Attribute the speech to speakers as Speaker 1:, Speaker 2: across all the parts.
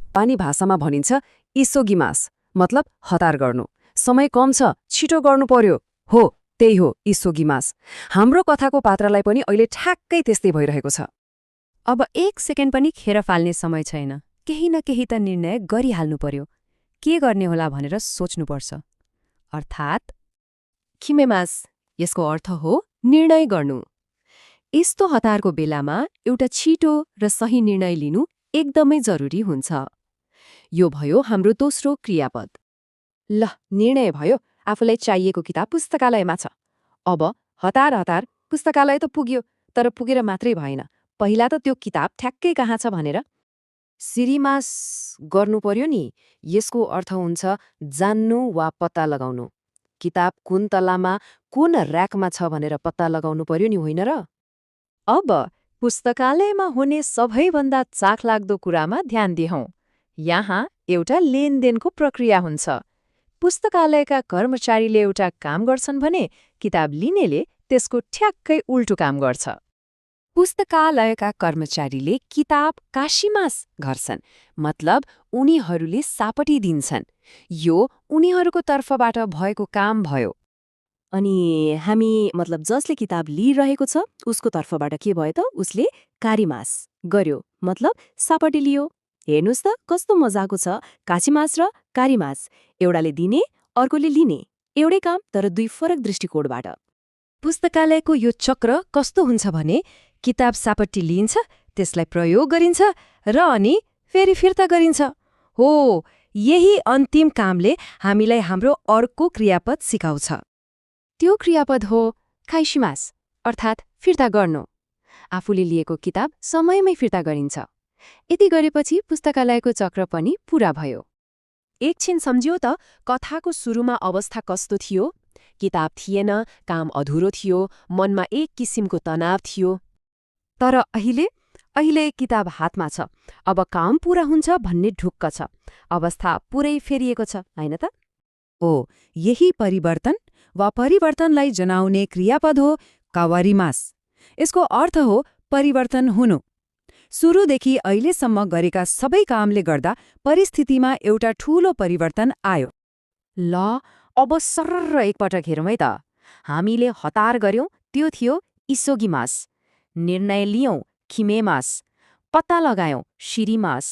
Speaker 1: जापानी भाषामा भनिन्छ इसोगिमास, मतलब हतार गर्नु। समय कम छ, छिटो गर्नु पर्यो। हो, त्यही हो इसोगिमास। हाम्रो कथाको पात्रलाई पनि अहिले ठ्याक्कै त्यस्तै भइरहेको छ।
Speaker 2: अब 1 सेकेन्ड पनि खेर फाल्ने समय छैन। केही न केही त निर्णय गरिहाल्नु पर्यो। के गर्ने होला भनेर सोच्नुपर्छ। अर्थात् खिमेमास, यसको अर्थ हो निर्णय गर्नु। यस्तो हतारको बेलामा एउटा छिटो र सही निर्णय लिनु एकदमै जरुरी हुन्छ। यो भयो हाम्रो दोस्रो क्रियापद।
Speaker 1: ल, निर्णय भयो। आफूलाई चाहिएको किताब पुस्तकालयमा छ। अब हतार हतार पुस्तकालय त पुग्यो, तर पुगेर मात्रै भएन। पहिला त त्यो किताब ठ्याक्कै कहाँ छ भनेर सिरिमास गर्नु पर्यो नि। यसको अर्थ हुन्छ जान्नु वा पत्ता लगाउनु। किताब कुन तलामा, कुन र्याकमा छ भनेर पत्ता लगाउनु पर्यो नि, होइन र?
Speaker 2: अब पुस्तकालयमा हुने सबैभन्दा चाखलाग्दो कुरामा ध्यान दिहौं। यहाँ एउटा लेनदेनको प्रक्रिया हुन्छ। पुस्तकालयका कर्मचारीले एउटा काम गर्छन् भने किताब लिनेले त्यसको ठ्याक्कै उल्टो काम गर्छ।
Speaker 1: पुस्तकालयका कर्मचारीले किताब काशीमास गर्छन्, मतलब उनीहरूले सापटी दिन्छन्। यो उनीहरूको तर्फबाट भएको काम भयो।
Speaker 2: अनि हामी मतलब जसले किताब लिइरहेको छ उसको तर्फबाट के भयो त? उसले कारीमास गर्यो, मतलब सापटी लियो। हेर्नुस् त कस्तो मजाको छ। काशीमास र कारीमास, एउटाले दिने अर्कोले लिने। एउटै काम तर दुई फरक दृष्टिकोणबाट।
Speaker 1: पुस्तकालयको यो चक्र कस्तो हुन्छ भने किताब सापट्टि लिइन्छ, त्यसलाई प्रयोग गरिन्छ र अनि फेरि फिर्ता गरिन्छ। हो, यही अन्तिम कामले हामीलाई हाम्रो अर्को क्रियापद सिकाउँछ।
Speaker 2: त्यो क्रियापद हो खाइसिमास, अर्थात् फिर्ता गर्नु। आफूले लिएको किताब समयमै फिर्ता गरिन्छ। यति गरेपछि पुस्तकालयको चक्र पनि पूरा भयो। एकछिन सम्झियो त कथाको सुरुमा अवस्था कस्तो थियो? किताब थिएन, काम अधुरो थियो, मनमा एक किसिमको तनाव थियो।
Speaker 1: तर अहिले किताब हातमा छ। अब काम पूरा हुन्छ भन्ने ढुक्क छ। अवस्था पुरै फेरिएको छ, होइन त?
Speaker 3: ओ, यही परिवर्तन वा परिवर्तनलाई जनाउने क्रियापद हो कावारिमास। यसको अर्थ हो परिवर्तन हुनु। सुरुदेखि अहिलेसम्म गरेका सबै कामले गर्दा परिस्थितिमा एउटा ठूलो परिवर्तन आयो।
Speaker 1: ल, अब सरर एकपटक हेरौँ है त। हामीले हतार गर्यौं, त्यो थियो इसोगिमास। निर्णय लियौं, खिमेमास। पत्ता लगायौं, शिरिमास।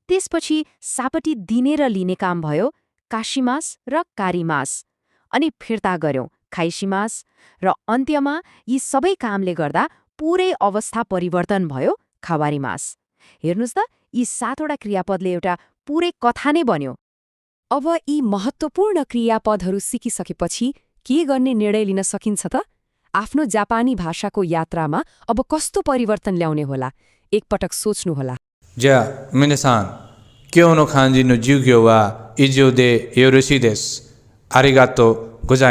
Speaker 1: त्यसपछि सापटी दिने र लिने काम भयो, काशीमास र कारीमास। अनि फिर्ता गर्यौं, खाइसिमास। र अन्त्यमा यी सबै कामले गर्दा पूरै अवस्था परिवर्तन भयो, खवारीमास। हेर्नुस् त, यी 7वटा क्रियापदले एउटा पूरै कथा नै बन्यो।
Speaker 2: अब यी महत्त्वपूर्ण क्रियापदहरू सिकिसकेपछि के गर्ने निर्णय लिन सकिन्छ त? आफ्नो जापानी भाषाको यात्रामा अब कस्तो परिवर्तन ल्याउने होला? एकपटक सोच्नुहोला।
Speaker 4: じゃあ皆さん、今日の漢字の授業は以上でよろしいです。ありがとうございます。